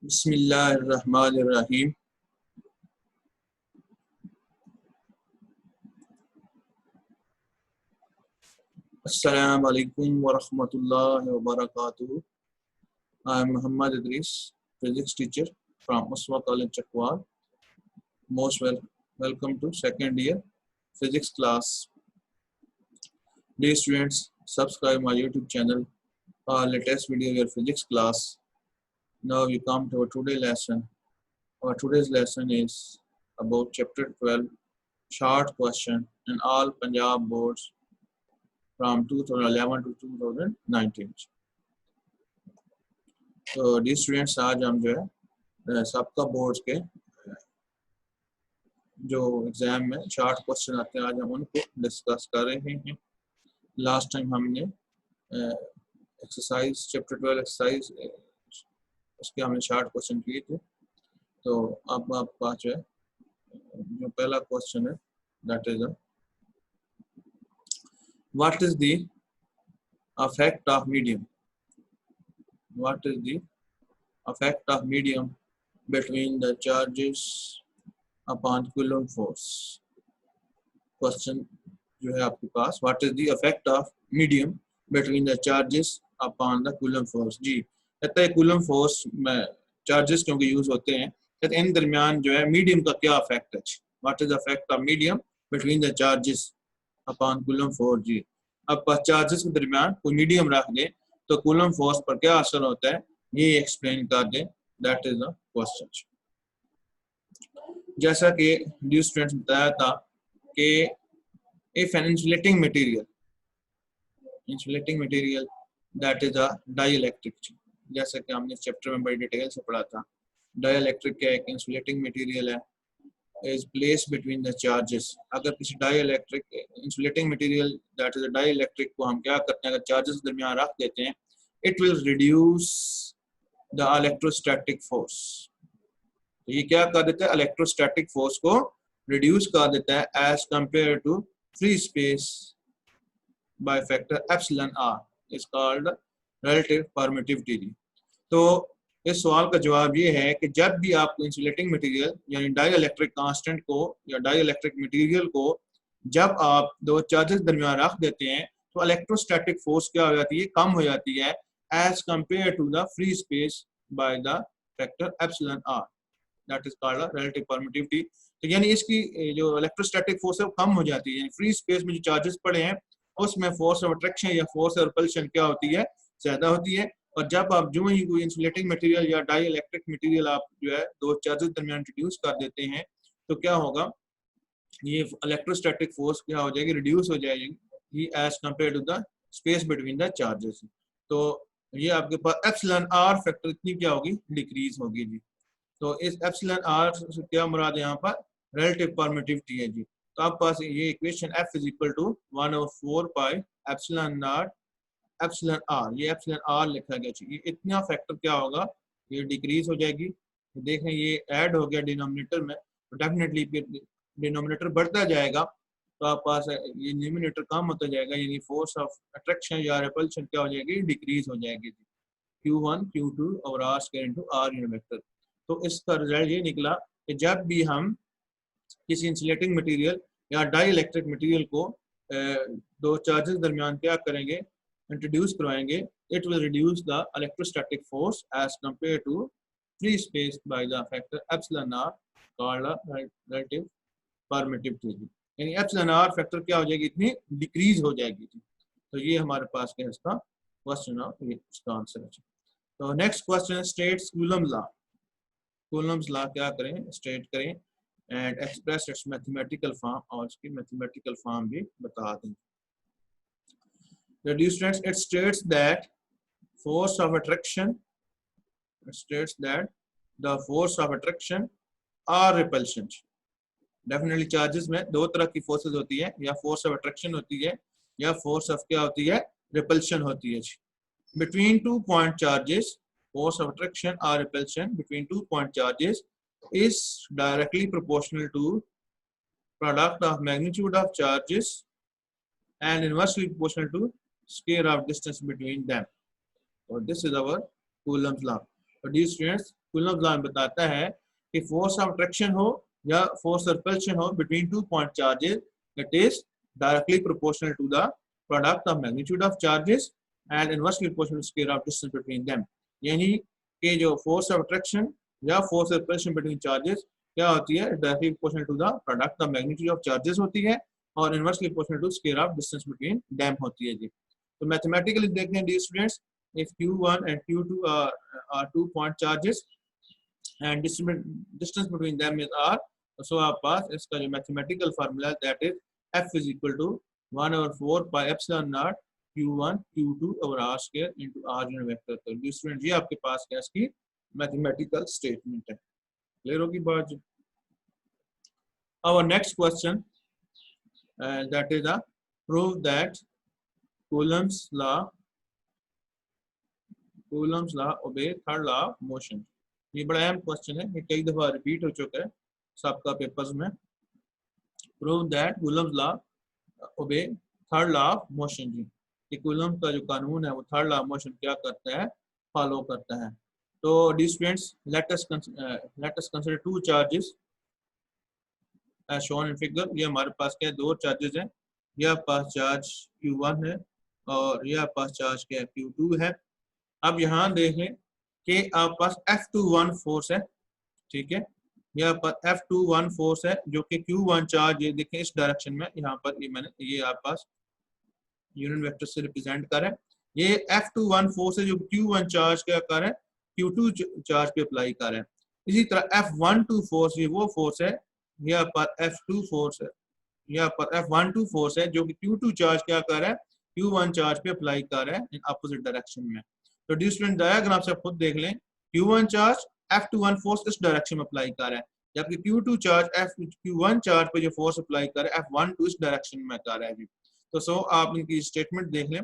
बिस्मिल्लाहिर्रहमानिर्रहीम। अस्सलामु अलैकुम वरहमतुल्लाहि वबरकातुहू। I am Muhammad Idris, physics teacher from Uswa College, Chakwal. Most welcome to second year physics class. Dear students, subscribe my YouTube channel for latest video your physics class. Now we come to our today's lesson. Our today's lesson is about chapter 12, short question in all Punjab boards from 2011 to 2019. तो dear students आज हम जो है सबका boards के जो exam में short question आते हैं आज हम उनको डिस्कस कर रहे हैं। लास्ट टाइम हमने एक्सरसाइज चैप्टर 12 एक्सरसाइज उसके हमने शॉर्ट क्वेश्चन किए थे। तो अब आपके पास जो है जो पहला क्वेश्चन है that is what is the affect of medium what is the effect of medium between the charges upon Coulomb force। Question जो है आपके पास what is the effect of medium between the charges upon the Coulomb force। जी कहता है Coulomb force में charges क्योंकि use होते हैं तो इन दरमियान जो है मीडियम का क्या इफेक्ट है। what is the effect of medium between the charges upon Coulomb force। जी अब चार्जेस के दरमियान कोई मीडियम रख दें तो कूलम फोर्स पर क्या असर होता है ये एक्सप्लेन कर दें। That is the question. जैसा कि ड्यू स्टूडेंट्स बताया था कि if an insulating material that is a dielectric, जैसा कि हमने इस चैप्टर में बड़ी डिटेल से पढ़ा था। डाइइलेक्ट्रिक क्या एक इंसुलेटिंग मटेरियल है is placed between the charges। अगर किसी dielectric insulating material that is a dielectric को हम क्या करते हैं अगर चार्जेस दरमियान रख देते हैं it will reduce the electrostatic force. ये क्या कर देता है इलेक्ट्रोस्टैटिक फोर्स को रिड्यूस कर देता है as compare to free space by factor epsilon r is called relative permittivity. तो इस सवाल का जवाब ये है कि जब भी आप इंसुलेटिंग मटेरियल यानी डाइइलेक्ट्रिक कांस्टेंट को या डाइइलेक्ट्रिक मटेरियल को जब आप दो चार्जेस दरमियान रख देते हैं तो इलेक्ट्रोस्टैटिक फोर्स क्या हो जाती है कम हो जाती है as compare to the free space by the factor epsilon r that is called relative permittivity. तो यानी इसकी जो इलेक्ट्रोस्टैटिक फोर्स है वो कम हो जाती है। यानी फ्री स्पेस में जो चार्जेस पड़े हैं उसमें फोर्स ऑफ अट्रैक्शन या फोर्स ऑफ रिपल्शन क्या होती है ज्यादा होती है। और जब आप जो ही कोई इंसुलेटिंग मटेरियल या डाइइलेक्ट्रिक मटेरियल आप जो है दो चार्जेस दरमियान इंट्रोड्यूस कर देते हैं तो क्या होगा ये इलेक्ट्रोस्टैटिक फोर्स क्या हो जाएगी रिड्यूस हो जाएगी as compare to the space between the charges. तो ये आपके पास एप्सिलॉन आर फैक्टर इतनी क्या होगी डिक्रीज होगी जी। तो इस एप्सिलॉन आर से क्या मुराद है यहाँ पर रिलेटिव परमिटिविटी है जी। तो आपके पास ये equation F is equal to 1/4 pi epsilon naught epsilon r, ये एप्सिलॉन आर लिखा गया चाहिए। इतना फैक्टर क्या होगा ये डिक्रीज हो जाएगी। तो देख रहे हैं ये ऐड हो गया डिनोमिनेटर में तो डेफिनेटली डिनोमिनेटर बढ़ता जाएगा तो आप पास ये न्यूमिनेटर कम होता जाएगा यानी फोर्स ऑफ अट्रैक्शन या रिपल्शन क्या हो जाएगी डिक्रीज हो जाएगी। Q1 Q2 और R square into R unit vector. तो इसका रिजल्ट ये निकला कि जब भी हम किसी इंसुलेटिंग मटेरियल या डाइइलेक्ट्रिक मटेरियल को दो चार्जेस दरमियान क्या करेंगे इंट्रोड्यूस करवाएंगे it will reduce the electrostatic force as compare to free space by the factor epsilon r called relative permittivity. यानी एप्सिलॉन आर फैक्टर क्या हो जाएगी इतनी डिक्रीज हो जाएगी। तो ये हमारे पास क्या है इसका क्वेश्चन ऑफ इसका आंसर है। तो next question states Coulomb's law. Coulomb's law क्या करें स्टेट करें and express it's mathematical form और इसकी मैथमेटिकल फॉर्म भी बता दें। Dear students, it states that force of attraction, it states that the force of attraction or repulsion, definitely charges में दो तरह की forces होती है या force of attraction होती है या force of क्या होती है repulsion होती है। between 2 point charges force of attraction or repulsion between 2 point charges is directly proportional to product of magnitude of charges and inversely proportional to square of distance between them। और this is our Coulomb's law। तो dear students, Coulomb law बताता है कि force of attraction हो या force of repulsion हो between 2 point charges, it is directly proportional to the product of magnitude of charges and inversely proportional to square of distance between them. यानी कि जो force of attraction या force of repulsion between charges क्या होती है, directly proportional to the product of magnitude of charges होती है और inversely proportional to square of distance between them होती है जी। तो मैथमेटिकली देखते हैं dear students, if Q1 and Q2 are 2 point charges and distance between them is R, so our pass इसका जो mathematical formula that is F is equal to 1/4 pi epsilon naught Q1 Q2 over R square into R unit vector। तो dear student ये आपके पास क्या इसकी mathematical statement है। Clear होगी बात जी। Our next question that is a prove that Coulomb's law obey third law of motion। ये बड़ा अहम क्वेश्चन है, ये कई दफा रिपीट हो चुका है सबका पेपर्स में। Prove that Coulomb's law obey third law of motion जी, कि कूलम्ब का जो कानून है वो थर्ड लॉ ऑफ मोशन क्या करता है, फॉलो करता है। तो dear students let us consider two charges as shown in figure. ये हमारे पास क्या है, दो चार्जेस हैं, यह पास चार्ज Q1 है और यह पास चार्ज क्या है, Q2 है। अब यहाँ देखें कि आप पास F21 फोर्स है, ठीक है, यहाँ पर F21 फोर्स है जो कि Q1 चार्ज, ये देखें इस डायरेक्शन में, यहाँ पर ये मैंने ये आप पास यूनिट वेक्टर से रिप्रेजेंट कर है। ये F21 फोर्स है जो Q1 चार्ज क्या कर है, Q2 चार्ज पे अप्लाई कर है। इसी तरह F12 फोर्स, ये वो फोर्स है, यहाँ पर F2 फोर्स है, यहाँ पर F12 फोर्स है जो कि Q2 चार्ज क्या कर रहा है, Q1 चार्ज पे अप्लाई कर रहा है इन अपोजिट डायरेक्शन में। तो डियर स्टूडेंट डायग्राम से खुद देख लें, Q1 चार्ज F21 फोर्स इस डायरेक्शन में अप्लाई कर रहा है, जबकि Q2 चार्ज Q1 चार्ज पे जो फोर्स अप्लाई कर रहा है F12 इस डायरेक्शन में कर रहा है। तो सो आप इनकी स्टेटमेंट देख लें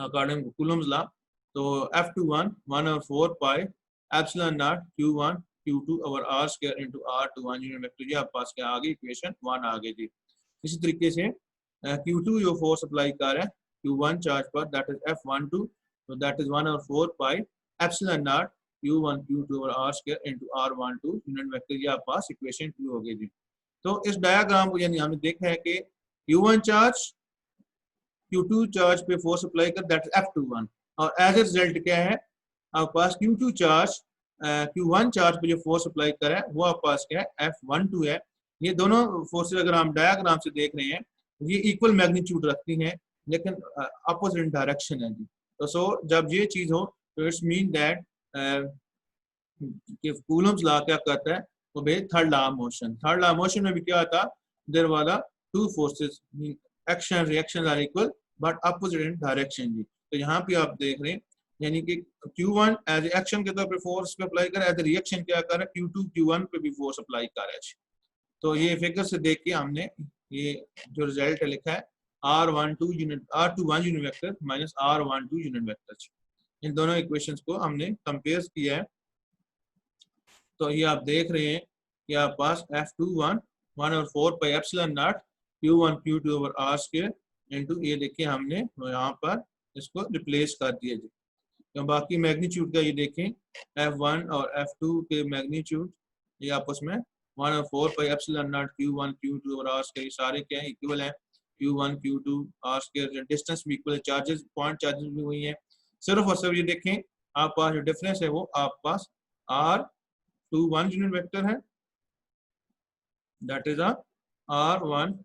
अकॉर्डिंग टू कूलम्स लॉ। तो F21 1/4 pi epsilon not Q1 Q2 over R square into R21 unit vector. ये आप पास क्या आ गई, इक्वेशन 1 आ गई जी। इसी तरीके से Q2 जो फोर्स अप्लाई कर रहा है Q1 चार्ज पर, that is F12, so that is 1/4 pi epsilon naught Q1 Q2 और R square into R12 unit vector. ये आप पास इक्वेशन 2 हो गई जी। तो इस डायग्राम को यानी हमने देखा है कि Q1 चार्ज Q2 चार्ज पे फोर्स अप्लाई कर, दैट इज F21, और एज ए रिजल्ट क्या है आपके पास Q2 चार्ज Q1 चार्ज पे जो फोर्स अप्लाई कर है वो आपके पास क्या है, F12 है। ये दोनों फोर्सेस अगर हम डायग्राम से देख रहे हैं ये इक्वल मैग्नीट्यूड रखती हैं लेकिन अपोजिट डायरेक्शन है जी। तो सो जब ये चीज हो तो इट्स मीन दैट कि कूलम्स लॉ क्या कहता है, वो भाई third law of motion. Third law of motion में भी क्या था, देयर वाला two forces action reaction are equal but opposite in direction जी। तो यहाँ पे आप देख रहे हैं यानी कि Q1 एज एक्शन के तौर पे फोर्स पे अप्लाई कर, एज रिएक्शन क्या कर रहा है, Q2 Q1 पे भी फोर्स अप्लाई कर रहा है। तो ये फिगर से देख के हमने ये जो रिजल्ट लिखा है R21 unit vector minus R12 unit vector, इन दोनों इक्वेशंस को हमने कंपेयर किया है। तो ये आप देख रहे हैं कि आप पास F21 1/4 pi epsilon not Q1 Q2 over R square into, ये देखिए हमने यहाँ पर इसको रिप्लेस कर दिया जी। तो बाकी मैग्नीट्यूड का ये देखें, F1 और F2 के मैग्नीट्यूड ये आपस में 1/4 pi epsilon not Q1 Q2 और R स्क्वायर सारे क्या है, इक्वल है। Q1 Q2 R square distance भी इक्वल है, चार्जेस पॉइंट चार्जेस भी वही है। सिर्फ और सिर्फ ये देखें आप पास जो डिफरेंस है वो आप पास R21 यूनिट वेक्टर है, दैट इज R1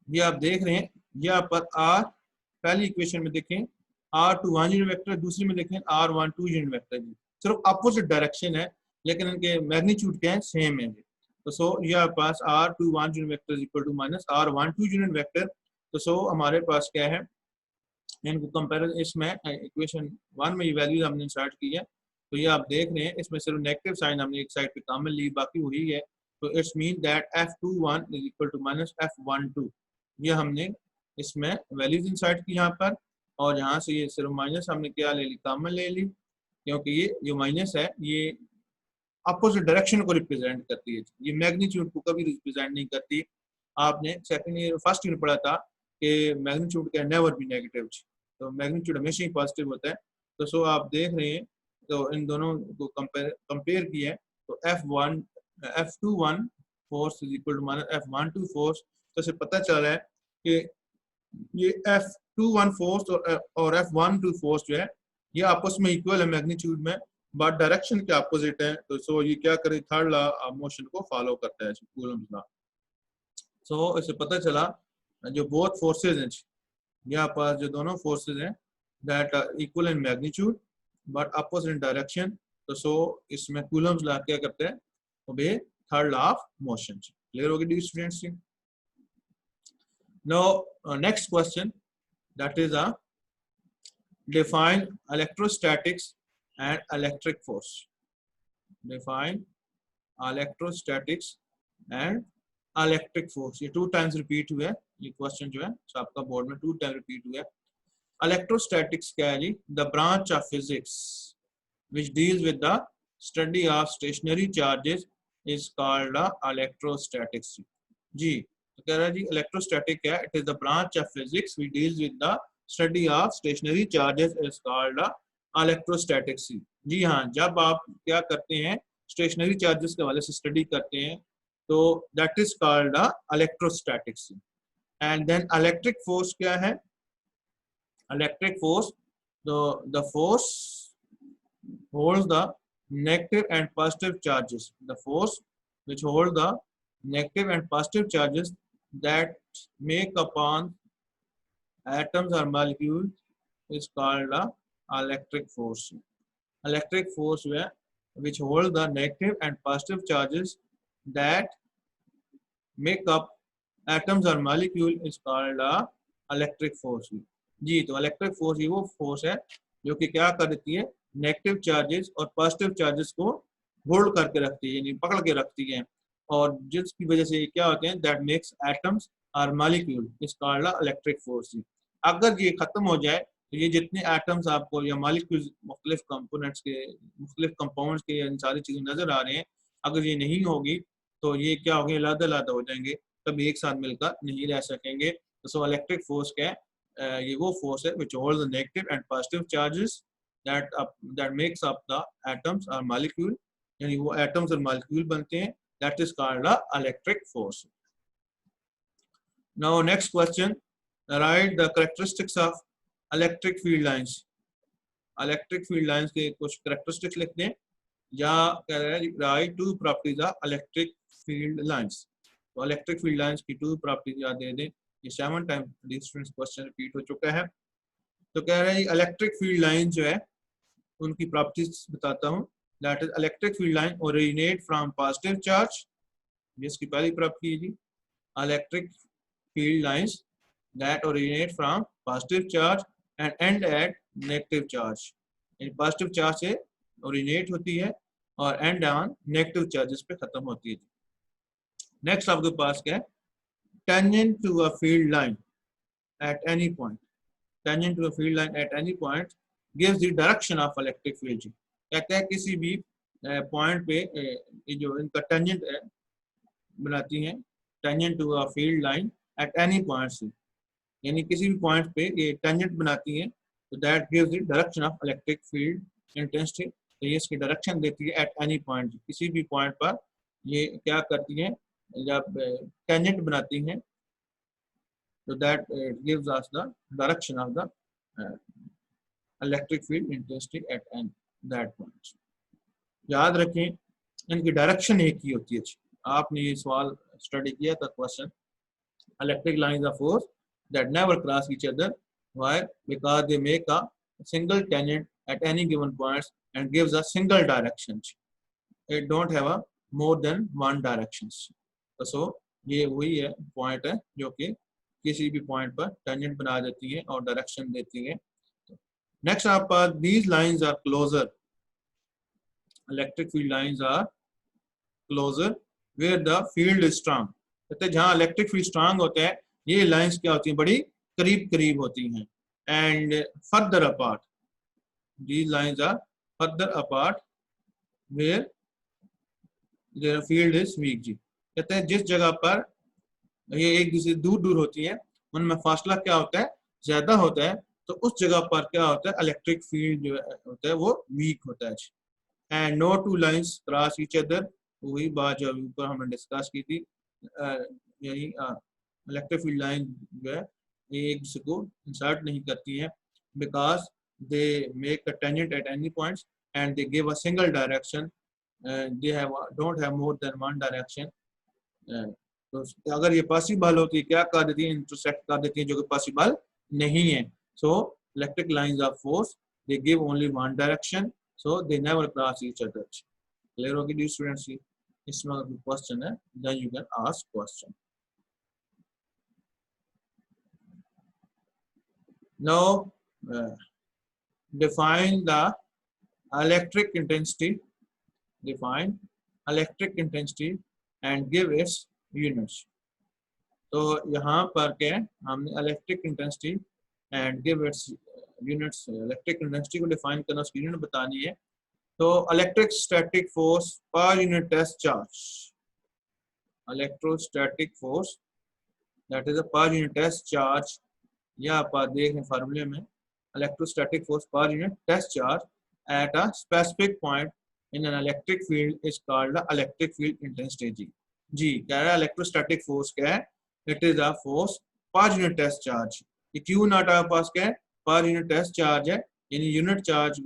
ये आप देख रहे हैं, ये आप पर R पहली इक्वेशन में देखें R21 यूनिट वेक्टर, दूसरी में देखें R12 यूनिट वेक्टर जी। सिर्फ अपोजिट डायरेक्शन है लेकिन इनके मैग्नीट्यूड क्या है, सेम है जी। तो सो ये आपके पास R21 unit vector is equal to minus R12 unit vector. तो सो हमारे पास क्या है, इनको कंपेरिजन इसमें इक्वेशन 1 में ये वैल्यूज हमने इंसर्ट की है। तो ये आप देख रहे हैं इसमें सिर्फ नेगेटिव साइन हमने एक साइड पे कॉमन ली, बाकी वही है। तो it's mean that F21 is equal to minus F12, ये हमने इसमें वैल्यूज इंसर्ट की यहाँ पर, और यहाँ से ये सिर्फ माइनस हमने क्या ले ली, कॉमन ले ली, क्योंकि ये जो माइनस है ये अपोजिट डायरेक्शन को रिप्रेजेंट करती है, ये मैग्नीट्यूड को कभी रिप्रेजेंट नहीं करती। आपने सेकंड ईयर फर्स्ट ईयर पढ़ा था कि मैग्नीट्यूड क्या नेवर भी नेगेटिव, तो मैग्नीट्यूड हमेशा ही पॉजिटिव होता है। तो सो आप देख रहे हैं, तो इन दोनों को कंपेयर किया है, तो F21 force is equal to minus F12 force. तो इसे पता चल रहा है कि ये F21 फोर्स और F12 फोर्स जो है ये आपस में इक्वल है मैग्नीट्यूड में, बट डायरेक्शन के अपोजिट है। तो सो ये क्या करे, थर्ड लॉ ऑफ मोशन को फॉलो करता है, कूलम्स लॉ। सो इसे पता चला जो बोथ फोर्सेज हैं, यहाँ पास जो दोनों फोर्सेज हैं that are equal in magnitude but opposite in direction. तो सो इसमें कूलम्स लॉ क्या करते हैं, obey third law of motion. Clear होगी D students? Now next question, that is a define electrostatics and electric force. Define electrostatics and electric force. ये 2 times repeat हुआ है, ये क्वेश्चन जो है तो आपका बोर्ड में 2 times repeat हुआ है। Electrostatics क्या है जी? The branch of physics which deals with the study of stationary charges is called electrostatics. जी तो कह रहा है जी इलेक्ट्रोस्टैटिक क्या है? It is the branch of physics which deals with the study of stationary charges is called electrostatics. जी हाँ, जब आप क्या करते हैं स्टेशनरी चार्जेस के हवाले से स्टडी करते हैं तो that is called electrostatics. And then electric force क्या है? Electric force the force holds the negative and positive charges. The force which hold the negative and positive charges that make upon atoms or molecules is called the electric force. Electric force which hold the negative and positive charges that make up atoms or molecule is called the electric force. जी तो electric force ही वो force है जो कि क्या करती है, negative charges और positive charges को होल्ड करके रखती है, यानी पकड़ के रखती है, और जिसकी वजह से क्या होते हैं दैट मेक्स एटम्स और molecule is called electric force. अगर ये खत्म हो जाए तो ये जितने एटम्स आपको या मॉलिक्यूल्स मुख्तलिफ कंपोनेंट्स के मुख्तलिफ कंपाउंड्स के इन सारी चीज़ें नजर आ रहे हैं, अगर ये नहीं होगी तो ये क्या होंगे, अलग-अलग हो जाएंगे, कभी एक साथ मिलकर नहीं रह सकेंगे। तो सो इलेक्ट्रिक फोर्स क्या है? ये वो फोर्स है which holds the negative and positive charges that makes up the atoms or molecule, यानी वो atoms और molecule बनते हैं, that is called the electric force. Now next question, write the characteristics of electric field lines. electric field lines के कुछ characteristics लिखते हैं, या कह रहे हैं write 2 properties of electric field lines. तो electric field lines की 2 properties याद दे दें, ये 7 टाइम क्वेश्चन रिपीट हो चुका है। तो कह रहे हैं इलेक्ट्रिक फील्ड लाइन जो है उनकी प्रॉपर्टीज बताता हूँ। That is electric field line originate from positive charge, ये इसकी पहली प्रॉपर्टी है जी। Electric field lines that originate from positive charge and end at negative charge, यानी पॉजिटिव चार्ज से ओरिजिनेट होती है और एंड ऑन नेगेटिव चार्जेस पे खत्म होती है। नेक्स्ट आपके पास क्या है? Tangent to a field line at any point. Tangent to a field line at any point gives the direction of electric field. कहते हैं किसी भी पॉइंट पे ये जो इनका टेंजेंट है बनाती हैं, tangent to a field line at any point से, यानी किसी भी पॉइंट पे ये टेंजेंट बनाती हैं, तो that gives the direction of electric field intensity. तो ये इसकी डायरेक्शन देती है एट एनी पॉइंट, किसी भी पॉइंट पर ये क्या करती है जब टेंजेंट बनाती हैं, तो that gives us the direction of the electric field intensity at that point. याद रखें इनकी डायरेक्शन एक ही होती है। आपने ये सवाल स्टडी किया था question, electric lines of force that never cross each other, why? Because they make a single tangent at any given points and gives a single direction, it don't have a more than one directions. तो so ये वही है point है जो कि किसी भी point पर टेंजेंट बना देती है और डायरेक्शन देती है। नेक्स्ट आप पास these lines are closer, electric field lines are closer where the field is strong. कहते हैं जहाँ इलेक्ट्रिक फील्ड स्ट्रांग होता है ये लाइंस क्या होती हैं, बड़ी करीब करीब होती हैं। And further apart, these lines are further apart where there field is weak. जी कहते हैं जिस जगह पर ये एक दूसरे दूर दूर होती है उनमें फासला क्या होता है, ज्यादा होता है, तो उस जगह पर क्या होता है, इलेक्ट्रिक फील्ड जो होता है वो वीक होता है। And no two lines cross each other, वही बात जो अभी ऊपर हमने डिस्कस की थी, यही इलेक्ट्रिक फील्ड लाइन जो है एक दूसरे को इंसर्ट नहीं करती हैं, because they make a tangent at any points and they give a single direction, they have don't have more than one direction. तो अगर ये पॉसिबल होती है क्या कर देती है, इंटरसेक्ट कर देती है, जो कि पॉसिबल नहीं है. So electric lines of force they give only one direction, so they never cross each other. Clear होगी डी स्टूडेंट्स? इसमें अगर क्वेश्चन है then you can ask question. Now define the electric intensity, define electric intensity and give its units. तो यहाँ पर क्या है, हमने electric intensity and give its units, electric intensity को डिफाइन करना, उसकी यूनिट बतानी है. तो electric static force per unit test charge, electrostatic force that is a per unit test charge, या आप देखें फार्मूले में, electrostatic force per unit test charge at a specific point in an electric field is called the electric field intensity. जी कह रहा है electrostatic force क्या है, it is a force per unit test charge. ये क्यू नॉट आपके पास क्या है, पर यूनिट टेस्ट चार्ज है, यानी unit charge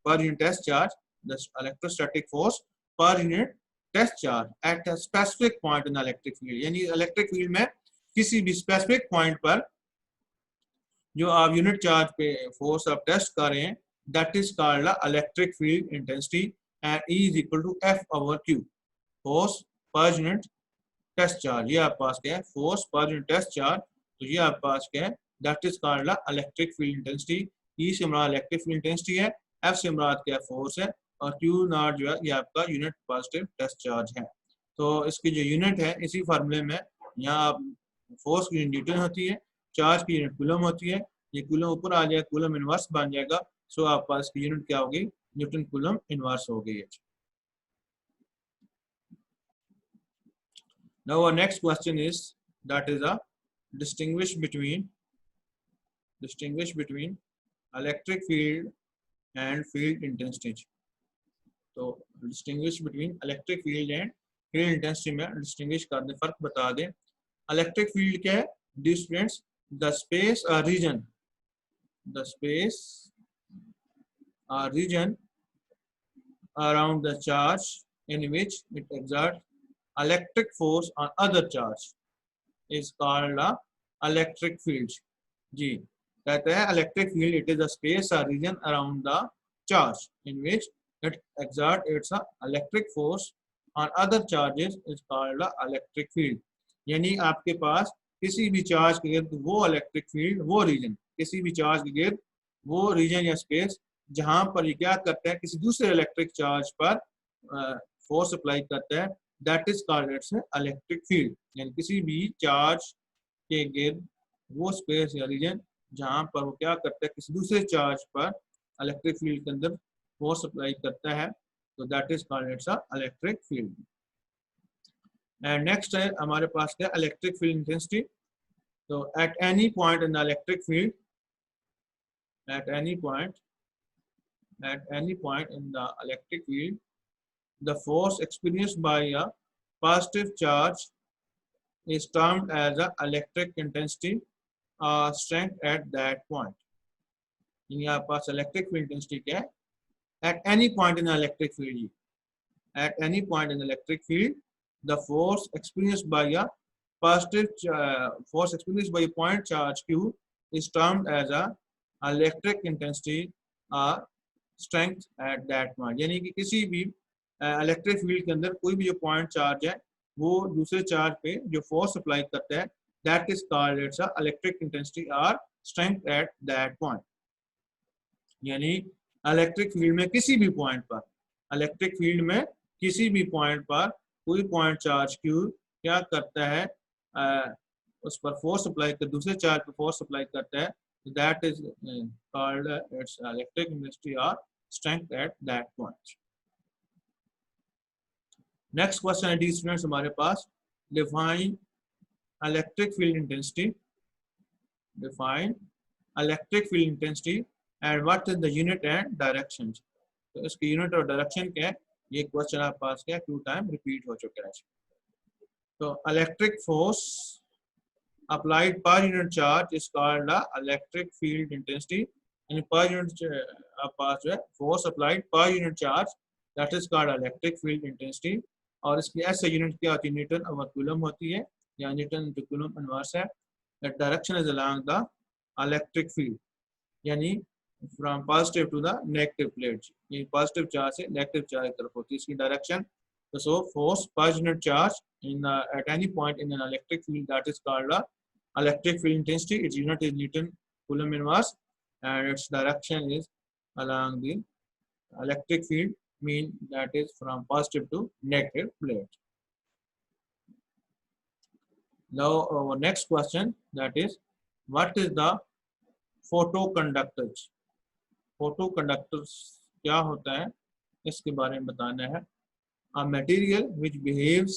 per unit test charge, the electrostatic force per unit test charge at a specific point in electric field, यानी electric field में किसी भी स्पेसिफिक पॉइंट पर जो आप यूनिट चार्ज पे फोर्स आप टेस्ट कर रहे हैं, that is called electric field intensity and E is equal to F over Q, force per unit test charge. ये आपके पास क्या है, force per unit test charge, तो ये आपके पास क्या है, that is called electric field intensity. E से हमारा इलेक्ट्रिक फील्ड इंटेंसिटी है, F से हमारा क्या फोर्स है, और Q नॉट जो है ये आपका यूनिट पॉजिटिव टेस्ट चार्ज है. तो इसकी जो यूनिट है इसी फार्मूले में, यहाँ फोर्स की यूनिट न्यूटन होती है, चार्ज की यूनिट कूलम होती है, ये कूलम ऊपर आ जाएगा, कूलम इनवर्स बन जाएगा, सो आप पास की यूनिट क्या होगी, न्यूटन कूलम इनवर्स हो गई है. Now our next question is that is a distinguish between electric field and field intensity. तो distinguish between electric field and field intensity में distinguish कर दें, फर्क बता दें. इलेक्ट्रिक फील्ड क्या है, distance the space or region, the space or region around the charge in which it exerts electric force on other charge is called a electric field. जी कहते हैं electric field it is a space or region around the charge in which it exerts its electric force on other charges is called a electric field. यानी आपके पास किसी भी charge के गिर्द वो electric field, वो रीजन, किसी भी चार्ज के गिर्द वो रीजन या स्पेस जहां पर ये क्या करता है, किसी दूसरे इलेक्ट्रिक चार्ज पर फोर्स अप्लाई करता है, that is called its electric field. यानी किसी भी चार्ज के गिर्द वो स्पेस या रीजन जहां पर वो क्या करता है, किसी दूसरे चार्ज पर इलेक्ट्रिक फील्ड के अंदर फोर्स अप्लाई करता है, तो that is called its electric field. And next है हमारे पास क्या, इलेक्ट्रिक फील्ड इंटेंसिटी. तो eight any point in the electric field, at any point in the electric field, the force experienced by a positive charge is termed as a electric intensity or strength at that point. यहाँ पास electric field intensity क्या है, at any point in the electric field, at any point in the electric field, the force experienced by a positive force experienced by a point charge Q is termed as a electric intensity or strength at that point. यानी कि किसी भी electric field के अंदर कोई भी जो point charge है वो दूसरे चार्ज पे जो फोर्स अप्लाई करता है, that is called its electric intensity और स्ट्रेंथ एट दैट पॉइंट. यानी इलेक्ट्रिक फील्ड में किसी भी पॉइंट पर, इलेक्ट्रिक फील्ड में किसी भी पॉइंट पर कोई पॉइंट चार्ज Q क्या करता है, उस पर फोर्स अप्लाई कर, दूसरे चार्ज पर फोर्स अप्लाई करता है, that is called its electric intensity or strength at that point. Next question है students हमारे पास, define electric field intensity define electric field intensity and what is the unit and direction. तो इसकी unit और direction क्या है, ये question आप पास किया 2 टाइम रिपीट हो चुका है। तो electric force applied per unit charge is called the electric field intensity, and per unit force applied per unit charge, that is called electric field intensity. और इसकी ऐसे यूनिट क्या होती है, न्यूटन और कूलम होती है, या न्यूटन इंटू कूलम इनवर्स है। The direction is along the electric field, यानी from positive to the negative plate, ये पॉजिटिव चार्ज से नेगेटिव चार्ज की तरफ होती है इसकी direction. So force per unit charge in at any point in an electric field, that is called the electric field intensity. Its unit is Newton Coulomb inverse, and its direction is along the electric field, mean that is from positive to negative plate. Now our next question, that is what is the photoconductors? Photoconductors क्या होता है, इसके बारे में बताना है। A material which behaves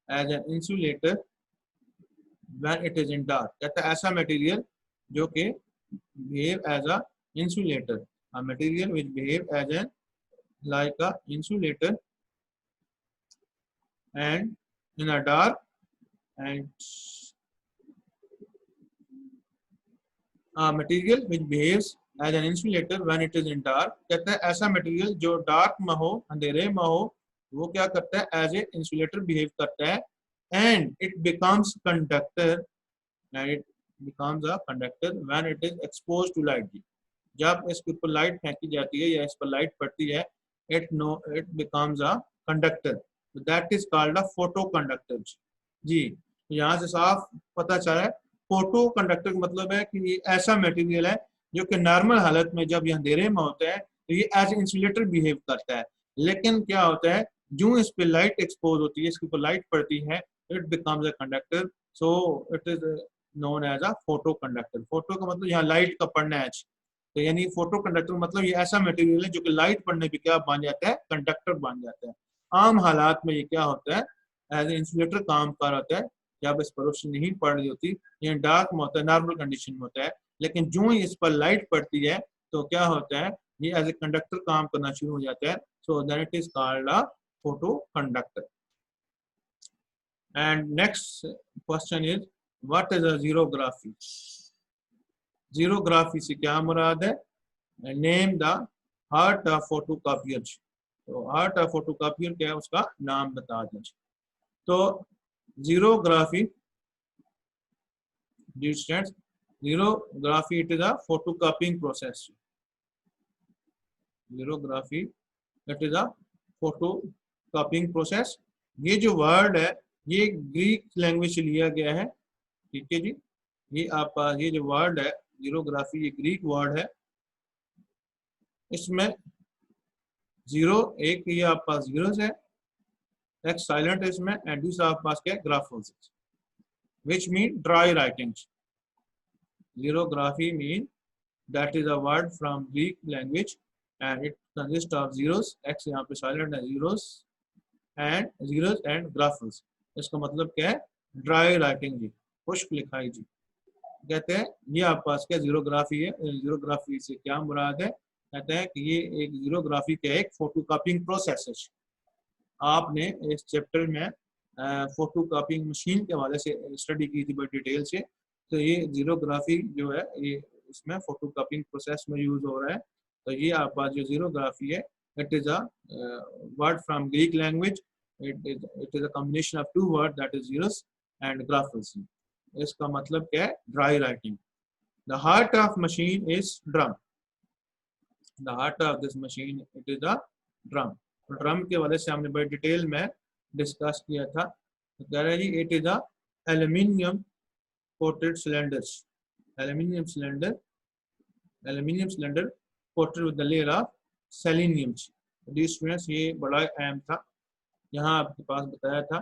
as an insulator when it is in dark. कहता है ऐसा मटेरियल जो कि behave as a insulator. A material which behave as an like a insulator and in a dark, and a material which behaves as an insulator when it is in dark. कहता है ऐसा material जो dark में हो, अंधेरे में हो, वो क्या करता है, एज ए इंसुलेटर बिहेव करता है, and it becomes conductor, and it becomes a conductor when it is exposed to light. जब इसके ऊपर लाइट फेंकी जाती है या इस पर लाइट पड़ती है, it becomes a conductor, that is called a photo conductor. जी, यहाँ से साफ पता चला है फोटो कंडक्टर का मतलब है कि ये ऐसा मटेरियल है जो कि नॉर्मल हालत में जब ये अंधेरे में होता है तो ये एज इंसुलेटर बिहेव करता है, लेकिन क्या होता है जो इस पे लाइट एक्सपोज होती है, इसके ऊपर लाइट पड़ती है, it becomes a conductor, so it is known as a photo conductor. Photo का मतलब यहाँ लाइट का पड़ना है, तो यानी फोटो कंडक्टर मतलब ये ऐसा मटेरियल है जो कि लाइट पड़ने पे क्या बन जाता है, कंडक्टर बन जाता है। आम हालात में ये क्या होता है, एज ए इंसुलेटर काम कर होता है, जब इस पर रोशनी नहीं पड़ रही होती, ये डार्क में होता है, नॉर्मल कंडीशन में होता है, लेकिन जो ही इस पर लाइट पड़ती है तो क्या होता है, ये एज ए कंडक्टर काम करना शुरू हो जाता है, so that it is called a photo conductor. And next question is what is a xerography? Xerography से क्या मुराद है? Name the heart of photocopier. तो हार्ट ऑफ फोटोकॉपियर क्या है, उसका नाम बता दें। तो xerography, xerography it is a photocopying process. Xerography it is a photocopying process. ये जो वर्ड है ये ग्रीक लैंग्वेज से लिया गया है, ठीक है जी। ये आप ये जो वर्ड है जीरोग्राफी, ये ग्रीक वर्ड है। इसमें जीरो, एक ये आप पास जीरोस है, एक साइलेंट है इसमें, एंड दूसरा आप पास क्या है, ग्राफल्स, which mean dry writing. Xerography mean that is a word from Greek language and it consists of zeros, x यहाँ पे silent है, zeros and graphs. इसका मतलब क्या है, ड्राई राइटिंग जी, खुश्क लिखाई जी। कहते हैं ये आप पास क्या जीरोग्राफी है। जीरोग्राफी से क्या मुराद है, कहते हैं कि ये एक जीरोग्राफी का एक फोटोकॉपिंग प्रोसेस है। आपने इस चैप्टर में फोटोकॉपिंग मशीन के हवाले से स्टडी की थी बड़ी डिटेल से, तो ये जीरोग्राफी जो है ये इसमें फोटोकॉपिंग प्रोसेस में यूज हो रहा है। तो ये आपका जो जीरोग्राफी है, it is a word from Greek language, it is a combination of two word, that is xeros and graphos. इसका मतलब क्या है, dry writing. The heart of machine is drum. The heart of this machine it is a drum. Drum के वाले से हमने बड़ी detail में डिस्कस किया था। कह रहे जी it is a aluminium coated cylinders. Aluminium cylinder, aluminium cylinder coated with the layer of selenium. Students ये बड़ा अहम था, यहाँ आपके पास बताया था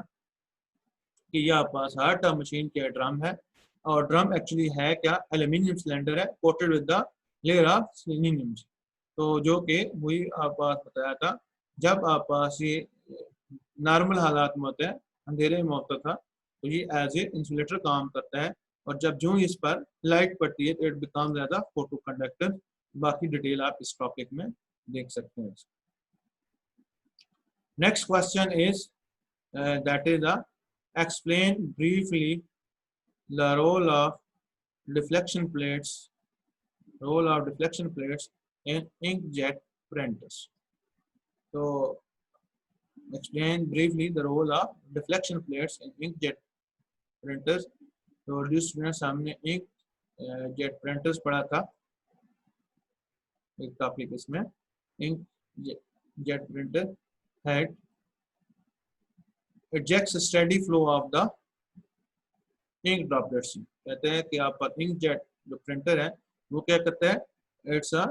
कि यह पास हार्ट ऑफ मशीन के ड्रम है, और ड्रम एक्चुअली है क्या, एल्यूमिनियम सिलेंडर है coated with the layer of selenium. तो जो कि वही आप पास बताया था, जब आप पास ये नॉर्मल हालात में होते हैं, अंधेरे में होता था, तो ये एज ए इंसुलेटर काम करता है, और जब जो इस पर लाइट पड़ती है तो it becomes as a photo conductor. बाकी डिटेल आप इस टॉपिक में देख सकते हैं। Next question is that is explain briefly the role of deflection plates in inkjet printers. So explain briefly the role of deflection plates in inkjet printers. तो students हमने ink jet printers पढ़ा था, एक टॉपिक इसमें ink jet printer head ejects steady flow of the ink droplets। कहते हैं कि आपका इंक जेट जो प्रिंटर है वो क्या करता है, it's a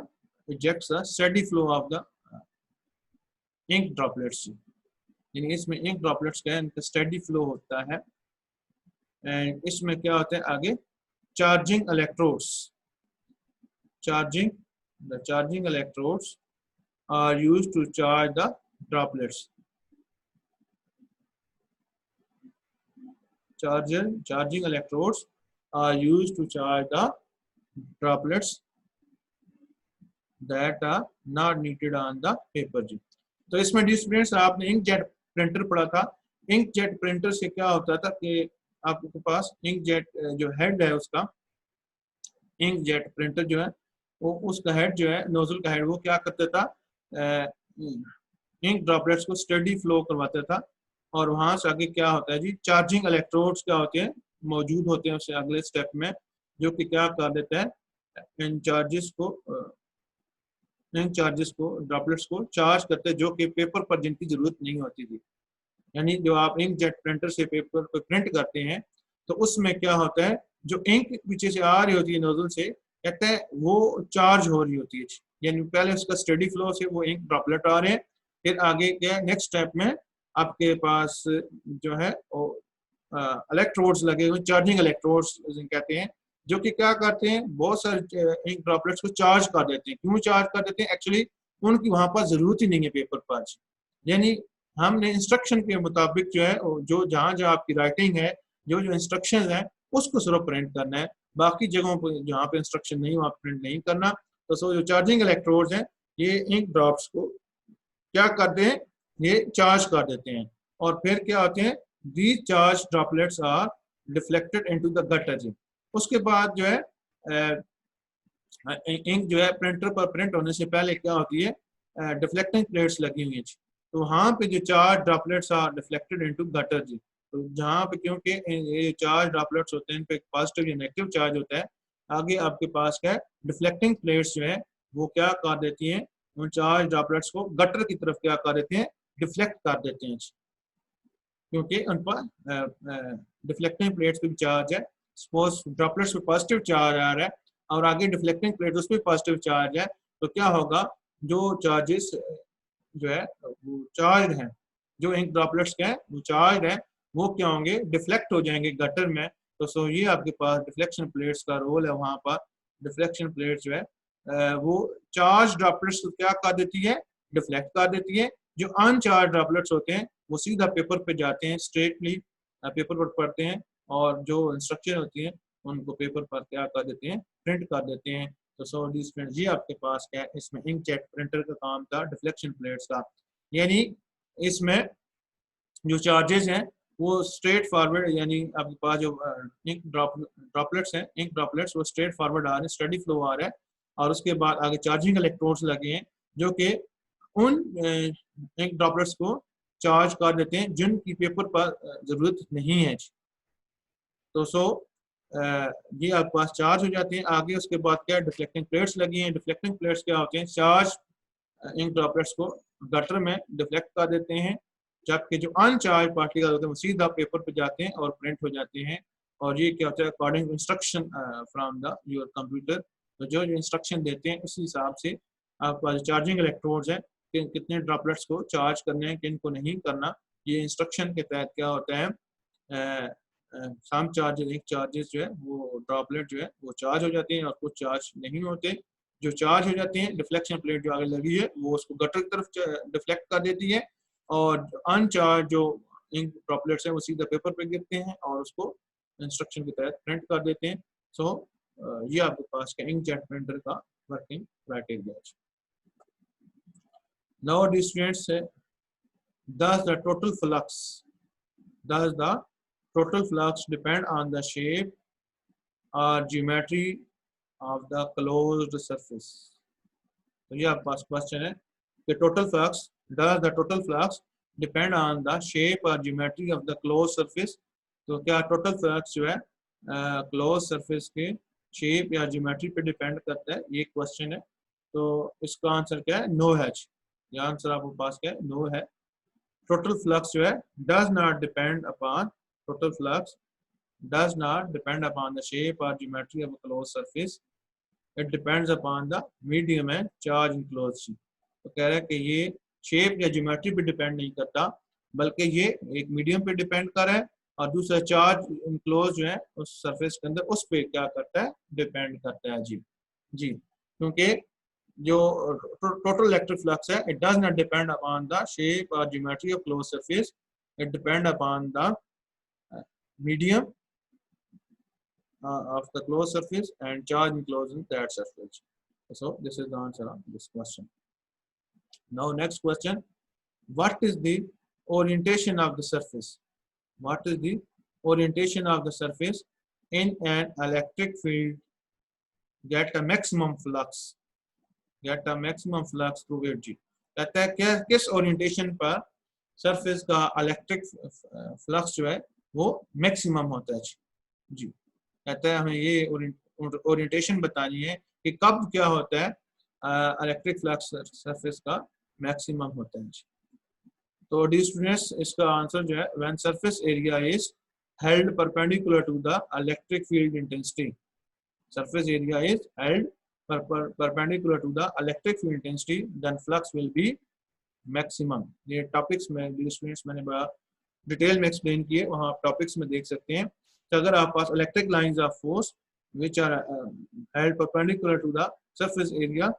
ejects a steady flow of the ink droplets, यानी इसमें इंक ड्रॉपलेट्स का इनका स्टेडी फ्लो होता है। एंड इसमें क्या होता है आगे, charging electrodes, the charging electrodes are used to charge the droplets। Charging electrodes are used to charge the droplets that are not needed on the paper। जी, तो इसमें स्टूडेंट्स आपने इंक जेट प्रिंटर पढ़ा था। इंक जेट प्रिंटर से क्या होता था कि आपके पास इंक जेट जो हेड है उसका, इंक जेट प्रिंटर जो है वो उसका हेड जो है, नोजल का हेड, वो क्या करता था, इंक ड्रॉपलेट्स को स्टेडी फ्लो करवाता था। और वहां से आगे क्या होता है जी, चार्जिंग इलेक्ट्रोड्स क्या होते हैं, मौजूद होते हैं उससे अगले स्टेप में, जो कि क्या कर देता है, इन चार्जेस को ड्रॉपलेट्स को चार्ज करते हैं, जो कि पेपर पर जिनकी जरूरत नहीं होती थी। यानी जो आप इंक जेट प्रिंटर से पेपर पर प्रिंट करते हैं तो उसमें क्या होता है, जो इंक पीछे से आ रही होती है नोजल से, कहते हैं वो चार्ज हो रही होती है। यानी पहले उसका स्टेडी फ्लो से वो इंक ड्रॉपलेट आ रहे हैं, फिर आगे क्या नेक्स्ट स्टेप में आपके पास जो है इलेक्ट्रोड्स लगे हुए, चार्जिंग इलेक्ट्रोड्स कहते हैं, जो कि क्या करते हैं, बहुत सारे इंक ड्रॉपलेट्स को चार्ज कर देते हैं। क्यों चार्ज कर देते हैं, एक्चुअली उनकी वहां पर जरूरत ही नहीं है पेपर पर। यानी हमने इंस्ट्रक्शन के मुताबिक जो है, जो जहाँ जहाँ आपकी राइटिंग है, जो जो इंस्ट्रक्शन है उसको सिर्फ प्रिंट करना है, बाकी जगहों पर जहाँ पे इंस्ट्रक्शन नहीं वहाँ प्रिंट नहीं करना। तो सो जो चार्जिंग इलेक्ट्रोड्स हैं ये इंक ड्रॉप्स को क्या करते हैं, ये चार्ज कर देते हैं। और फिर क्या होते हैं, these charge droplets are deflected into the gutter. उसके बाद जो है इंक जो है प्रिंटर पर प्रिंट होने से पहले क्या होती है, डिफ्लेक्टिंग प्लेट्स लगी हुई हैं। तो वहाँ पे जो charge droplets are deflected into gutter जी। तो जहाँ पे क्योंकि ये चार्ज ड्रॉपलेट्स होते हैं, इन पे पॉजिटिव या नेगेटिव चार्ज होता है, आगे आपके पास क्या है, डिफ्लेक्टिंग प्लेट्स जो है वो क्या कर देती हैं, उन चार्ज ड्रॉपलेट्स को गटर की तरफ क्या कर देते हैं, डिफ्लेक्ट कर देते हैं, क्योंकि उन पर डिफ्लेक्टिंग प्लेट्स पे चार्ज है। सपोज ड्रॉपलेट्स पे पॉजिटिव चार्ज आ रहा है और आगे डिफ्लेक्टिंग प्लेट उस पर पॉजिटिव चार्ज है, तो क्या होगा, जो चार्जेस जो है वो चार्ज हैं, जो इंक ड्रॉपलेट्स के हैं वो चार्ज है, वो क्या होंगे, डिफ्लेक्ट हो जाएंगे गटर में। तो सो ये आपके पास डिफ्लेक्शन प्लेट्स का रोल है। वहाँ पर डिफ्लेक्शन प्लेट जो है वो चार्ज ड्रॉपलेट्स को क्या कर देती है, डिफ्लेक्ट कर देती है। जो अनचार्ज ड्रॉपलेट्स होते हैं वो सीधा पेपर पे जाते हैं, स्ट्रेटली पेपर पर पढ़ते हैं, और जो इंस्ट्रक्शन होती हैं उनको पेपर पर क्या कर देते हैं, प्रिंट कर देते हैं। तो सो दिस फ्रेंड्स, ये आपके पास क्या है, इसमें इंक जेट प्रिंटर का काम था डिफ्लेक्शन प्लेट्स का। यानी इसमें जो चार्जेस हैं वो स्ट्रेट फॉरवर्ड, यानी आपके पास जो इंक ड्रॉपलेट्स हैं, इंक ड्रॉपलेट्स वो स्ट्रेट फॉरवर्ड आ रहे हैं, स्टडी फ्लो आ रहा है, और उसके बाद आगे चार्जिंग इलेक्ट्रोड्स लगे हैं जो कि उन इंक ड्रॉपलेट्स को चार्ज कर देते हैं जिनकी पेपर पर जरूरत नहीं है। तो सो ये आपके पास चार्ज हो जाते हैं। आगे उसके बाद क्या, डिफ्लेक्टिंग प्लेट्स लगी हैं। डिफ्लेक्टिंग प्लेट्स क्या होते हैं, चार्ज इंक ड्रॉपलेट्स को गटर में डिफ्लेक्ट कर देते हैं, जबकि जो अनचार्ज पार्टिकल होते हैं वो सीधा पेपर पे जाते हैं और प्रिंट हो जाते हैं। और ये क्या होता है, according instruction from the your computer, तो जो इंस्ट्रक्शन देते हैं उस हिसाब से आपके पास चार्जिंग इलेक्ट्रोड्स हैं कि कितने ड्रॉपलेट्स को चार्ज करने हैं, किन को नहीं करना। ये इंस्ट्रक्शन के तहत क्या होता है, सम चार्जेस, एक चार्जेस जो है वो ड्रॉपलेट जो है वो चार्ज हो जाते हैं और कुछ चार्ज नहीं होते। जो चार्ज हो जाते हैं, डिफ्लेक्शन प्लेट जो आगे लगी है वो उसको गटर की तरफ डिफ्लेक्ट कर देती है, और अनचार्ज जो इंक ड्रॉपलेट्स हैं वो सीधा पेपर पे गिरते हैं और उसको इंस्ट्रक्शन के तहत प्रिंट कर देते हैं। सो ये आपके पास का इंकजेट प्रिंटर का वर्किंग क्राइटेरिया है। Now D students, does the total flux depend on the shape or geometry of the closed surface? तो ये आपके पास क्वेश्चन है कि does the total flux depend on the shape or geometry of the closed surface? तो क्या total flux जो है क्लोज सरफेस के शेप या ज्योमेट्री पे डिपेंड करता है, ये क्वेश्चन है। तो इसका आंसर क्या है? नो है। ये आंसर आपके पास क्या है? नो है। टोटल फ्लक्स जो है does not depend upon the shape or geometry of a closed surface. It depends upon the medium and charge enclosed sheet. तो कह रहा है कि ये शेप या ज्योमेट्री पे डिपेंड नहीं करता, बल्कि ये एक मीडियम पे डिपेंड कर रहा है और दूसरा चार्ज इनक्लोज जो है उस सरफेस के अंदर उस पे क्या करता है? डिपेंड करता है। जी क्योंकि जो टोटल इलेक्ट्रिक फ्लक्स है, it does not depend upon the shape और geometry of close surface, it depend upon the medium of the closed surface and charge enclosing that surface. So this is the answer of this question. Now next question, what is the orientation of the surface? What is the orientation of the surface in an electric field get a maximum flux through it? जी कहता है क्या किस orientation पर surface का electric flux जो है वो maximum होता है। जी कहता है हमें ये ओरिएंटेशन बतानी है कि कब क्या होता है इलेक्ट्रिक फ्लक्स सरफेस का मैक्सिमम होता है। तो डी स्टूडेंट्स, इसका आंसर जो है when surface area is held perpendicular to the electric field intensity. Surface area is held perpendicular to the electric field intensity, then flux will be maximum. ये topics में D students मैंने बड़ा detail में explain किए, वहाँ आप topics में देख सकते हैं। तो अगर आप पास electric lines of force which are held perpendicular to the surface area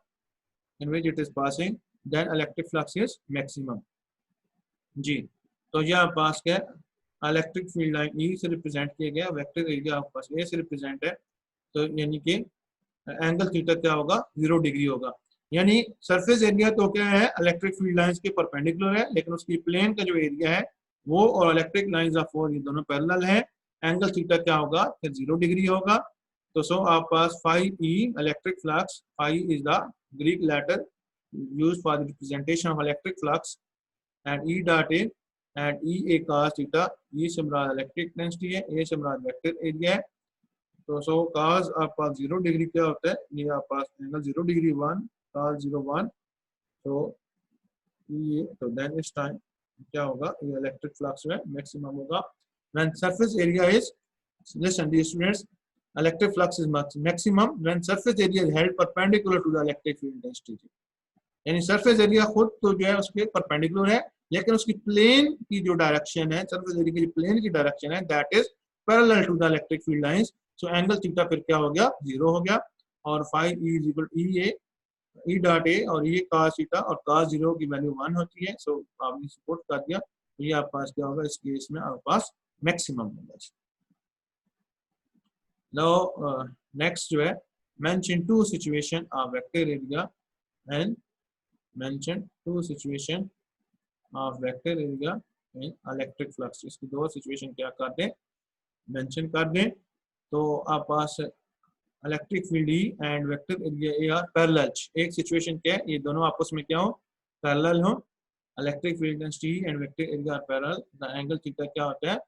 in which it is passing, then electric flux is maximum. जी तो यह आप पास क्या इलेक्ट्रिक फील्ड लाइन ई से रिप्रेजेंट किया गया, वेक्टर एरिया आपके पास ए से रिप्रेजेंट है, तो यानी कि एंगल थीटा क्या होगा? 0 डिग्री होगा। यानी सरफेस एरिया तो क्या है? इलेक्ट्रिक फील्ड लाइंस के परपेंडिकुलर है, लेकिन उसकी प्लेन का जो एरिया है वो और इलेक्ट्रिक लाइंस ऑफ फोर्स ये दोनों पैरेलल है। एंगल थीटा क्या होगा? फिर 0 डिग्री होगा। तो सो आप पास phi E electric flux, phi is the Greek letter used for the representation of electric flux and E dot A and E A cos theta. E से मुराद इलेक्ट्रिक डेंसिटी है, ए से मुराद वेक्टर एरिया है। तो सो cos आप पास 0 degree क्या होता है? ये आप पास एंगल 0 डिग्री 1 cos 0 1। तो ये तो देन इस टाइम क्या होगा? ये इलेक्ट्रिक फ्लक्स में मैक्सिमम होगा when surface area is, listen dear students, electric flux is maximum when surface area is held perpendicular to the electric field intensity. यानी सरफेस एरिया खुद तो जो है उसके परपेंडिकुलर है, लेकिन उसकी प्लेन की जो डायरेक्शन है, सरफेस एरिया की जो प्लेन की डायरेक्शन है, that is parallel to the electric field lines. So angle theta फिर क्या हो गया? 0 हो गया। और phi E is equal E A E dot A और ये cos थीटा, और cos 0 की वैल्यू 1 होती है। सो आपने सपोर्ट कर दिया, तो ये आपके पास क्या होगा? इस केस में आपके पास मैक्सिमम होगा। नाउ नेक्स्ट जो है, mention two situation of vector area and mention two situation of vector area in electric flux. इसकी दो सिचुएशन क्या कर दें? मेंशन कर दें। तो आप पास electric field E and vector area A are parallel. एक सिचुएशन क्या है? ये दोनों आपस में क्या हो? पैरेलल हो। Electric field density and vector area are parallel, the angle theta क्या होता है?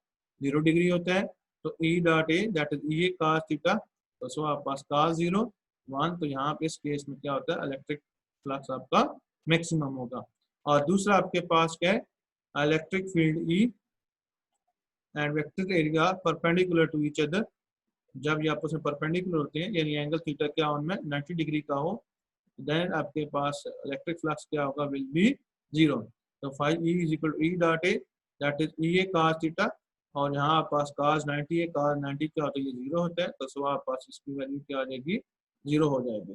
0 डिग्री होता है। तो E dot A that is E cos theta, तो सो आप पास cos 0 1। तो यहाँ पे इस केस में क्या होता है? इलेक्ट्रिक फ्लक्स आपका मैक्सिमम होगा। और दूसरा आपके पास क्या है? Electric field E and vector area perpendicular to each other. जब ये आपस में परपेंडिकुलर होते हैं, यानी एंगल थीटा क्या उनमें 90 डिग्री का हो, देन आपके पास इलेक्ट्रिक फ्लक्स क्या होगा? Will be 0। तो phi E is equal to E dot A that is E A cos theta, और यहाँ आप पास cos 90 है। cos 90 क्या होता है? ये 0 होता है। तो सो आप पास इसकी वैल्यू क्या आ जाएगी? 0 हो जाएगी।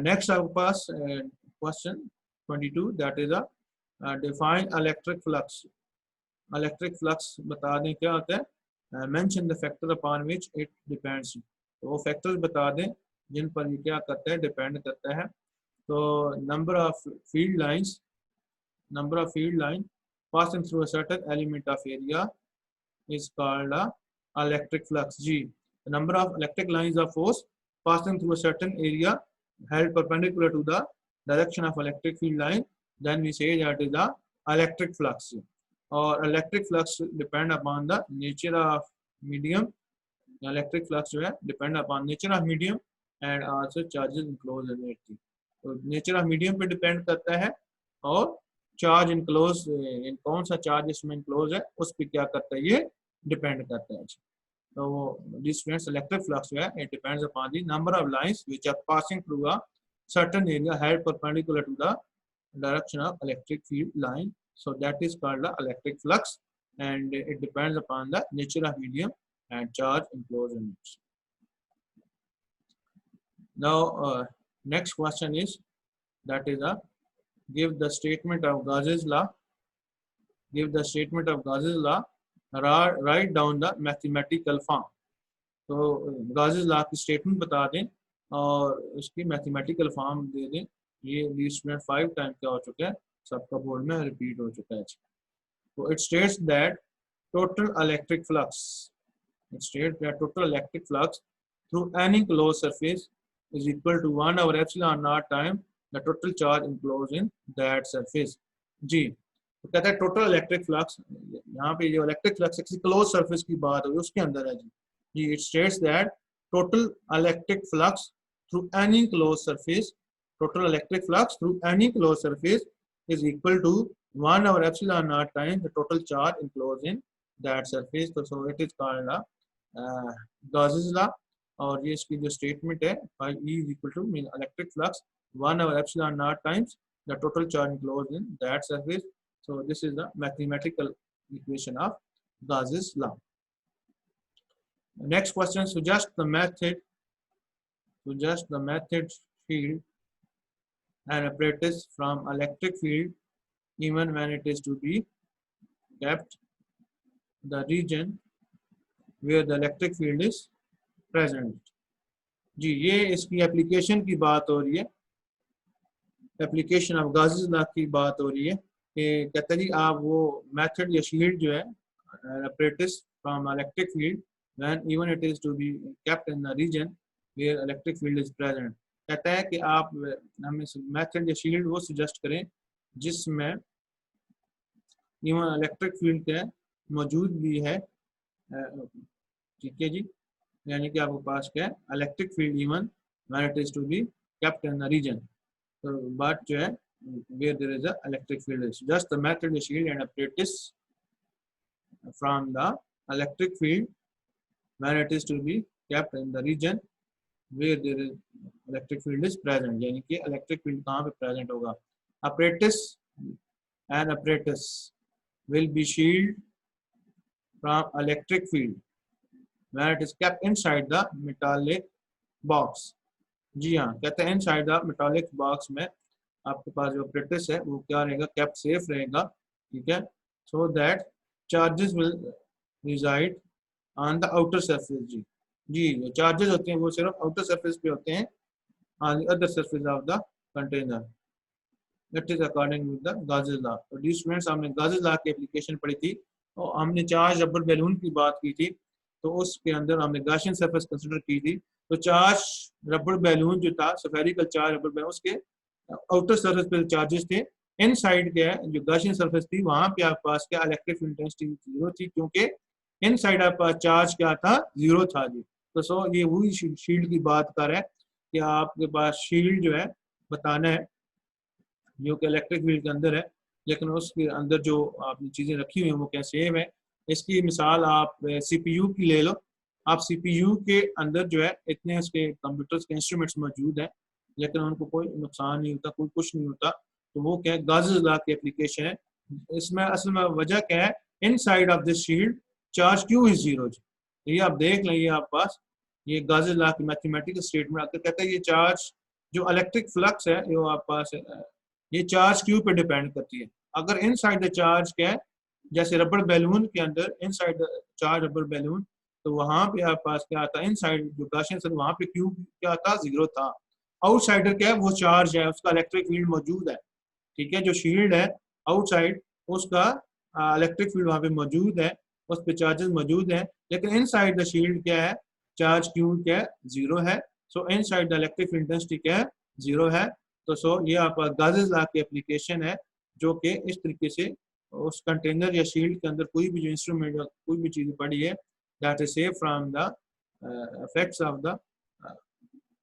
नेक्स्ट आपके पास question 22 that is define electric flux electric flux बता दें क्या होता है, mention the factor upon which it depends, तो वो फैक्टर्स बता दें जिन पर ये क्या करता है, डिपेंड करता है। तो number of field lines, number of field line passing through a certain element of area is called a electric flux. G. The number of electric lines of force passing through a certain area held perpendicular to the direction of electric field line, then we say that is the electric flux. Or electric flux depend upon the nature of medium. Electric flux जो है depend upon nature of medium and also charges enclosed in it. तो nature of medium पे depend करता है और charge enclose, कौन सा charge इसमें इनक्लोज है उस पर क्या करता है, ये डिपेंड करता है। तो दिस फ्रेंड्स इलेक्ट्रिक फ्लक्स जो है it depends upon the number of lines which are passing through a certain area held perpendicular to the direction of electric field line, so that is called the electric flux and it depends upon the nature of medium and charge enclose in it. Now next question is that is a give the statement of Gauss's law. Give the statement of Gauss's law. Write down the mathematical form. तो Gauss's law की statement बता दें और इसकी mathematical form दे दें। ये student 5 time क्या हो चुका है, सबका बोर्ड में रिपीट हो चुका है। तो it states that total electric flux, it states that total electric flux through any close surface is equal to 1 over epsilon naught time the total charge enclosed in that surface. जी, तो कहता है total electric flux, यहाँ पे जो electric flux किसी close surface की बात हुई उसके अंदर है जी। It states that total electric flux through any close surface, total electric flux through any close surface is equal to 1 over epsilon naught time the total charge enclosed in that surface. तो so it is called Gauss's law। और ये इसकी जो statement है E is equal to mean electric flux 1 over epsilon naught times the total charge enclosed in that surface. So this is the mathematical equation of Gauss's law. Next question, suggest the method field and apparatus from electric field even when it is to be kept the region where the electric field is present. जी, ये इसकी application की बात हो रही है, application of Gauss's law की बात हो रही है कि कहता है जी आप वो मेथड या शील्ड जो है apparatus from electric field when even it is to be kept in the region where electric field is present। कहता है कि आप हमें मेथड या शील्ड वो सजेस्ट करें जिसमें इवन इलेक्ट्रिक फील्ड के मौजूद भी है, ठीक है जी, यानी कि आपके पास क्या है electric field even when it is to be kept in the region, तो बात जो है where there is a electric field is just the method is shield and apparatus from the electric field when it is to be kept in the region where there is electric field is present, यानी कि electric field कहाँ पे present होगा। apparatus will be shield from electric field when it is kept inside the metallic box। जी हाँ, कहते हैं inside the metallic box में आपके पास जो apparatus है वो क्या रहेगा, kept safe रहेगा, ठीक है, so that charges will reside on the outer surface। जी जो charges होते हैं वो सिर्फ outer surface पे होते हैं, on the other surface of the container। That is according to the Gauss's law। तो डी स्टूडेंट्स हमने Gauss's law की एप्लीकेशन पढ़ी थी और हमने चार्ज रबर बैलून की बात की थी, तो उसके अंदर हमने गॉसियन सरफेस कंसीडर की थी। तो चार्ज रबर बैलून जो था स्फेरिकल चार्ज रबर बैलून, उसके आउटर सरफेस पे चार्जेस थे, इनसाइड क्या है जो गॉसियन सरफेस थी वहां पे आपके पास क्या इलेक्ट्रिक इंटेंसिटी जीरो थी, क्योंकि इनसाइड आपके पास चार्ज क्या था, जीरो था जी। तो सो ये वही शील्ड की बात कर रहा है कि आपके पास शील्ड जो है बताना है जो कि इलेक्ट्रिक फील्ड के अंदर है, लेकिन उसके अंदर जो आपने चीज़ें रखी हुई हैं वो क्या सेम है। इसकी मिसाल आप CPU की ले लो, आप CPU के अंदर जो है इतने उसके कंप्यूटर्स के इंस्ट्रूमेंट्स मौजूद हैं लेकिन उनको कोई नुकसान नहीं होता, कोई कुछ नहीं होता, तो वो क्या है गॉसेस लॉ की एप्लीकेशन है। इसमें असल में वजह क्या है, inside of this shield charge Q is zero. ये आप देख लें, ये आप पास ये गॉसेस लॉ की मैथमेटिकल स्टेटमेंट आकर कहता है ये चार्ज जो इलेक्ट्रिक फ्लक्स है वो आप पास ये चार्ज क्यू पे डिपेंड करती है। अगर इनसाइड द चार्ज क्या है जैसे रबर बैलून के अंदर इनसाइड चार्ज रबर बैलून, तो वहां पे आपके पास क्या आता है, इनसाइड जो गाशियन सर वहां पे क्यू क्या था, जीरो था। आउटसाइडर क्या है, वो चार्ज है, उसका इलेक्ट्रिक फील्ड मौजूद है। ठीक है, जो शील्ड है आउटसाइड, उसका इलेक्ट्रिक फील्ड वहां पे मौजूद है, उस पे चार्जेस मौजूद है। लेकिन इनसाइड द शील्ड क्या है, चार्ज क्यू क्या है, जीरो है। सो inside the electric field intensity क्या है, जीरो है। तो सो ये आपका गाजेस लॉ की एप्लीकेशन है, जो कि इस तरीके से उस कंटेनर या शील्ड के अंदर कोई भी जो इंस्ट्रूमेंट या कोई भी चीज़ पड़ी है, that is safe from the effects of the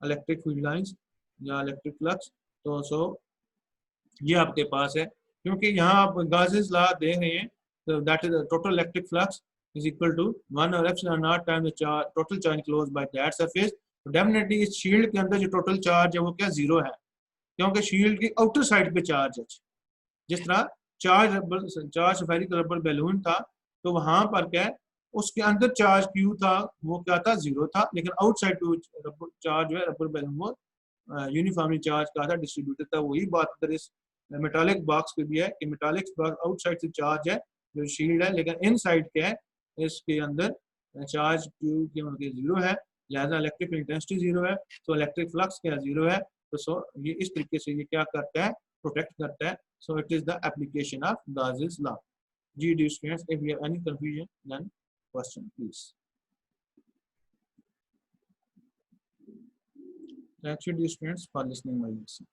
electric field lines या इलेक्ट्रिक फ्लक्स। तो सो ये आपके पास है, क्योंकि यहाँ आप गाजेस लॉ देख रहे हैं, तो that is total electric flux is equal to 1 और epsilon naught time the charge total charge close by that surface. तो डेफिनेटली इस शील्ड के अंदर जो टोटल चार्ज है वो क्या, जीरो है, क्योंकि शील्ड की आउटर साइड पे चार्ज है। जिस तरह चार्ज स्फेरिकल रबर बैलून था, तो वहां पर क्या है, उसके अंदर चार्ज क्यू था, वो क्या था, जीरो था। लेकिन आउटसाइड पे चार्ज जो है रबर बैलून वो यूनिफॉर्मली चार्ज का था, डिस्ट्रीब्यूटेड था। वही बात अगर इस मेटालिक बॉक्स पे भी है कि मेटालिक बॉक्स आउटसाइड से चार्ज है जो शील्ड है, लेकिन इन साइड क्या है, इसके अंदर चार्ज क्यू की जीरो है, लिहाजा इलेक्ट्रिक इंटेंसिटी जीरो है, तो इलेक्ट्रिक फ्लक्स क्या जीरो है। तो सो ये इस तरीके से ये क्या करता है, प्रोटेक्ट करता है। So it is the application of Gauss's law. Dear students, if you have any confusion, then question please. Thank you, dear students, for listening my lesson.